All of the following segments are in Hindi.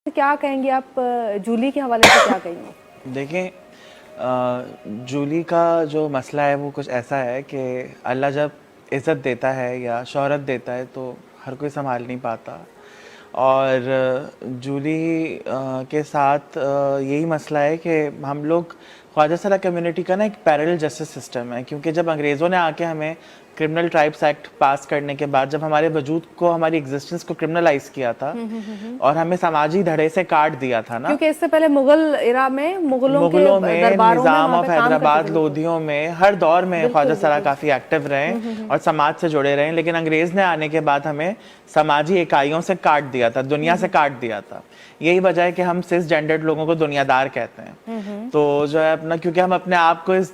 क्या कहेंगे आप जूली के हवाले से क्या कहेंगे? देखें, जूली का जो मसला है वो कुछ ऐसा है कि अल्लाह जब इज़्ज़त देता है या शोहरत देता है तो हर कोई संभाल नहीं पाता। और जूली के साथ यही मसला है कि हम लोग ख्वाजा सरा कम्युनिटी का ना एक पैरेलल जस्टिस सिस्टम है, क्योंकि जब अंग्रेज़ों ने आके हमें क्रिमिनल ट्राइब्स एक्ट पास करने के बाद जब हमारे वजूद को, हमारी एग्जिस्टेंस को क्रिमिनलाइज किया था और हमें समाजी धड़े से काट दिया था ना, क्योंकि इससे पहले मुगल इरा में मुगलों के दरबारों में निजाम वहाँ ऑफ पे काम हैदराबाद, करते थे। लोधियों में, हर दौर में ख्वाजा सरा बिल्कुल। काफ़ी एक्टिव रहे और समाज से जुड़े रहे। लेकिन अंग्रेज़ ने आने के बाद हमें समाजी इकाइयों से काट दिया था, दुनिया से काट दिया था। यही वजह है कि हम सिस जेंडर्ड लोगों को दुनियादार कहते हैं। तो जो है अपना, क्योंकि हम अपने आप को इस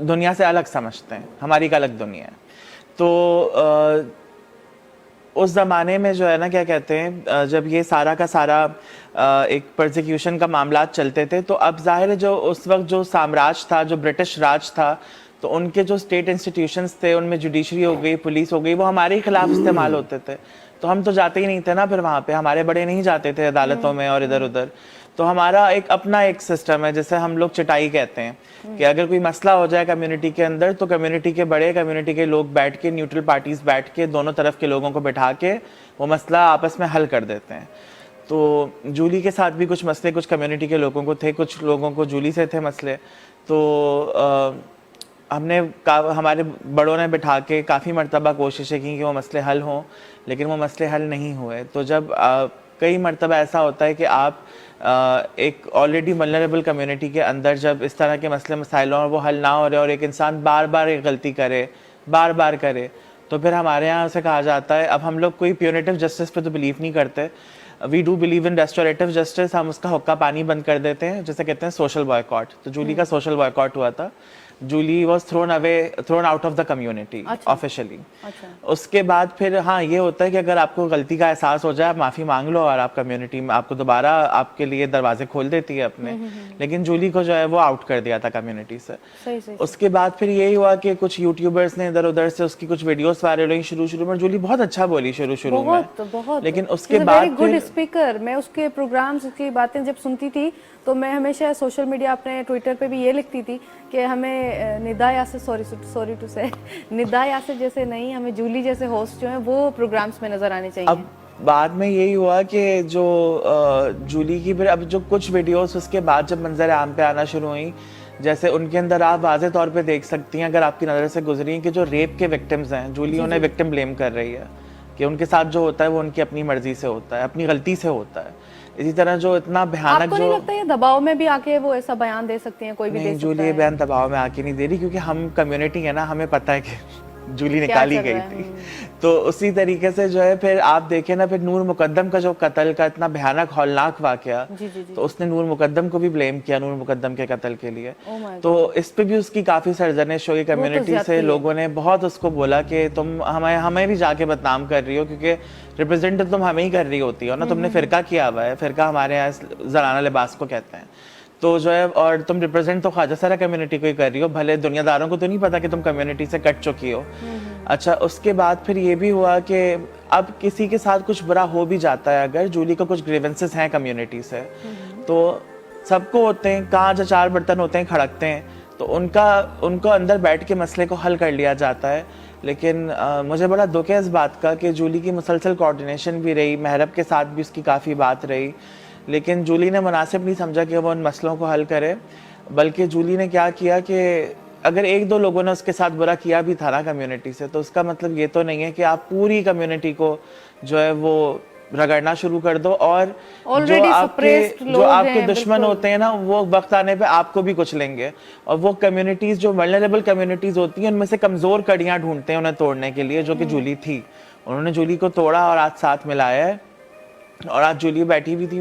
दुनिया से अलग समझते हैं, हमारी एक अलग दुनिया है। तो उस ज़माने में जो है ना, क्या कहते हैं, जब ये सारा का सारा एक प्रोसिक्यूशन का मामला चलते थे, तो अब जाहिर है जो उस वक्त जो साम्राज्य था, जो ब्रिटिश राज था, तो उनके जो स्टेट इंस्टीट्यूशंस थे, उनमें जुडिशरी हो गई, पुलिस हो गई, वो हमारे ही खिलाफ इस्तेमाल होते थे। तो हम तो जाते ही नहीं थे ना, फिर वहाँ पे हमारे बड़े नहीं जाते थे अदालतों में और इधर उधर। तो हमारा एक अपना एक सिस्टम है, जैसे हम लोग चिटाई कहते हैं कि अगर कोई मसला हो जाए कम्युनिटी के अंदर, तो कम्युनिटी के बड़े, कम्युनिटी के लोग बैठ के, न्यूट्रल पार्टीज बैठ के, दोनों तरफ के लोगों को बैठा के वो मसला आपस में हल कर देते हैं। तो जूली के साथ भी कुछ मसले कुछ कम्युनिटी के लोगों को थे, कुछ लोगों को जूली से थे मसले। तो हमने हमारे बड़ों ने बिठा के काफ़ी मरतबा कोशिशें की कि वो मसले हल हों, लेकिन वो मसले हल नहीं हुए। तो जब कई मरतबा ऐसा होता है कि आप एक ऑलरेडी वल्नरेबल कम्युनिटी के अंदर जब इस तरह के मसले मसाइल और वो हल ना हो रहे और एक इंसान बार बार एक गलती करे, बार बार करे, तो फिर हमारे यहाँ से कहा जाता है, अब हम लोग कोई प्यूनिटिव जस्टिस पे तो बिलीव नहीं करते, we do believe in restorative justice. हम उसका हुक्का पानी बंद कर देते हैं, जैसे कहते हैं सोशल बॉयकॉट। तो जूली का सोशल बॉयकॉट हुआ था। Julie was thrown out of the community officially. उसके बाद फिर हाँ, ये होता है कि अगर आपको गलती का एहसास हो जाए, आप माफ़ी मांग लो और आप कम्युनिटी में आपको दोबारा आपके लिए दरवाजे खोल देती है अपने। लेकिन जूली को जो है वो आउट कर दिया था कम्युनिटी से। सही। उसके बाद फिर यही हुआ कि कुछ यूट्यूबर्स ने इधर उधर से उसकी कुछ वीडियोस वायरल हुई। शुरू में जूली बहुत अच्छा बोली शुरू में, लेकिन उसके बाद गुड स्पीकर। मैं उसके प्रोग्राम्स की बातें जब सुनती थी तो मैं हमेशा सोशल मीडिया, अपने ट्विटर पे भी ये लिखती थी कि हमें निदा यासिर, सॉरी टू से, निदा यासिर जैसे नहीं, हमें जूली जैसे होस्ट जो हैं वो प्रोग्राम्स में नजर आने चाहिए। अब बाद में यही हुआ कि जो जूली की फिर अब जो कुछ वीडियोस उसके बाद जब मंजर आम पे आना शुरू हुई, जैसे उनके अंदर आप वाज़े तौर पे देख सकती हैं, अगर आपकी नज़र से गुजरी, कि जो रेप के विक्टिम्स हैं, जूली उन्हें विक्टिम ब्लेम कर रही है कि उनके साथ जो होता है वो उनकी अपनी मर्जी से होता है, अपनी गलती से होता है। इसी तरह जो इतना भयानक, आपको नहीं लगता ये दबाव में भी आके वो ऐसा बयान दे सकती हैं? कोई भी दे सकता है? जूली बयान दबाव में आके नहीं दे रही, क्योंकि हम कम्युनिटी है ना, हमें पता है कि जूली निकाली गई थी। तो उसी तरीके से जो है फिर आप देखें ना, फिर नूर मुकद्दम का जो कत्ल का इतना भयानक हौलनाक वाकया, तो उसने नूर मुकद्दम को भी ब्लेम किया नूर मुकद्दम के कत्ल के लिए। तो इस पे भी उसकी काफी सरजनिश हुई कम्युनिटी से। लोगों ने बहुत उसको बोला कि तुम हमें भी जाके बदनाम कर रही हो, क्योंकि रिप्रेजेंट तुम हमें ही कर रही होती हो ना, तुमने फिरका किया हुआ है, फिरका हमारे यहाँ जराना लिबास को कहते हैं। तो जो है, और तुम रिप्रेजेंट तो ख्वाजा सरा कम्युनिटी को ही कर रही हो, भले दुनियादारों को तो नहीं पता कि तुम कम्युनिटी से कट चुकी हो। अच्छा, उसके बाद फिर ये भी हुआ कि अब किसी के साथ कुछ बुरा हो भी जाता है, अगर जूली को कुछ ग्रीवेंसेस हैं कम्युनिटी से, तो सबको होते हैं, कहाँ जो चार बर्तन होते हैं खड़कते हैं, तो उनको अंदर बैठ के मसले को हल कर लिया जाता है। लेकिन मुझे बड़ा दुख है इस बात का कि जूली की मुसलसल कोऑर्डिनेशन भी रही, महरब के साथ भी उसकी काफ़ी बात रही, लेकिन जूली ने मुनासिब नहीं समझा कि वो उन मसलों को हल करे। बल्कि जूली ने क्या किया कि अगर एक दो लोगों ने उसके साथ बुरा किया भी था ना कम्युनिटी से, तो उसका मतलब ये तो नहीं है कि आप पूरी कम्युनिटी को जो है वो रगड़ना शुरू कर दो, और जो आपके दुश्मन होते हैं ना, वो वक्त आने पे आपको भी कुछ लेंगे। और वो कम्युनिटीज जो वल्नरेबल कम्युनिटीज होती हैं, उनमें से कमजोर कड़ियां ढूंढते हैं उन्हें तोड़ने के लिए, जो कि जूली थी। उन्होंने जूली को तोड़ा और आज साथ मिलाया है। और आज जूली बैठी हुई थी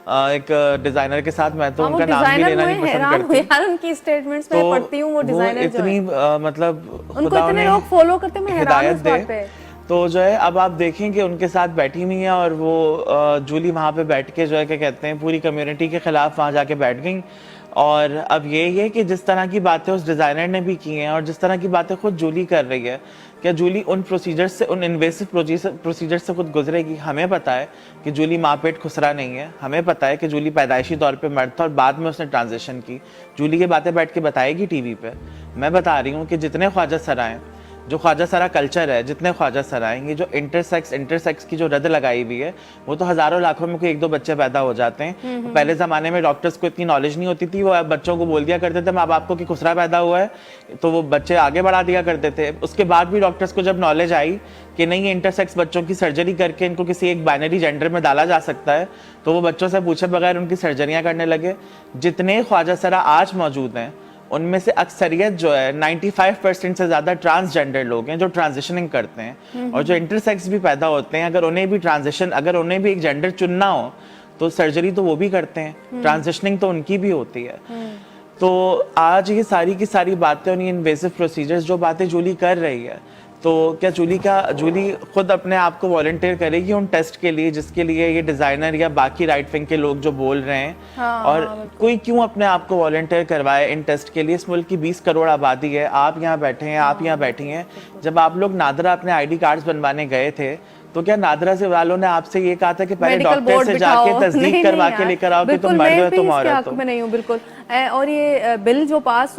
एक डिजाइनर के साथ। मैं तो उनका नाम भी लेना नहीं पसंद करती यार, उनकी स्टेटमेंट्स में पढ़ती हूं, वो डिजाइनर जो इतनी मतलब उनको इतने लोग फॉलो करते हैं, मैं हैरान हूं इस बात पे। तो जो है अब आप देखें कि उनके साथ बैठी हुई है, और वो जूली वहां पे बैठ के जो है क्या कहते हैं, पूरी कम्युनिटी के खिलाफ वहां जाके बैठ गई। और अब ये है कि जिस तरह की बातें उस डिज़ाइनर ने भी की हैं और जिस तरह की बातें खुद जूली कर रही है, क्या जूली उन प्रोसीजर्स से, उन इन्वेसिव प्रोसीजर से खुद गुजरेगी? हमें पता है कि जूली माँ पेट खुसरा नहीं है, हमें पता है कि जूली पैदाइशी तौर पे मर्द था और बाद में उसने ट्रांजिशन की। जूली ये बातें बैठ के बताएगी टीवी पे? मैं बता रही हूँ कि जितने ख्वाजा सराय, जो ख्वाजा सरा कल्चर है, जितने ख्वाजा सराय, ये जो इंटरसेक्स की जो रद लगाई हुई है, वो तो हजारों लाखों में कोई एक दो बच्चे पैदा हो जाते हैं। पहले जमाने में डॉक्टर्स को इतनी नॉलेज नहीं होती थी, वो बच्चों को बोल दिया करते थे माँ बाप को कि खुसरा पैदा हुआ है, तो वो बच्चे आगे बढ़ा दिया करते थे। उसके बाद भी डॉक्टर्स को जब नॉलेज आई कि नहीं, ये इंटरसेक्स बच्चों की सर्जरी करके इनको किसी एक बाइनरी जेंडर में डाला जा सकता है, तो वो बच्चों से पूछे बगैर उनकी सर्जरियां करने लगे। जितने ख्वाजा सरा आज मौजूद हैं उनमें से अक्सरियत जो है 95% से ज्यादा ट्रांसजेंडर लोग हैं जो ट्रांजिशनिंग करते हैं। और जो इंटरसेक्स भी पैदा होते हैं, अगर उन्हें भी एक जेंडर चुनना हो तो सर्जरी तो वो भी करते हैं, ट्रांजिशनिंग तो उनकी भी होती है। तो आज ये सारी की सारी बातें और ये इन्वेसिव प्रोसीजर्स जो बातें जूली कर रही है, तो क्या जूली खुद अपने आप को वॉलंटियर करेगी उन टेस्ट के लिए जिसके लिए ये डिजाइनर या बाकी राइट विंग के लोग जो बोल रहे हैं? और कोई क्यों अपने आप को वॉलंटियर करवाए इन टेस्ट के लिए? इस मुल्क की 20 करोड़ आबादी है, आप यहाँ बैठे हैं, आप यहाँ बैठी हैं। जब आप लोग नादरा अपने ID कार्ड्स बनवाने गए थे तो क्या नादरा से वालों ने आपसे ये कहा था कि पहले डॉक्टर से जाके तस्दीक करवा के लेकर आओ कि तुम मर्द हो तुम औरत हो? मैं नहीं हूँ बिल्कुल। और ये बिल जो पास हुआ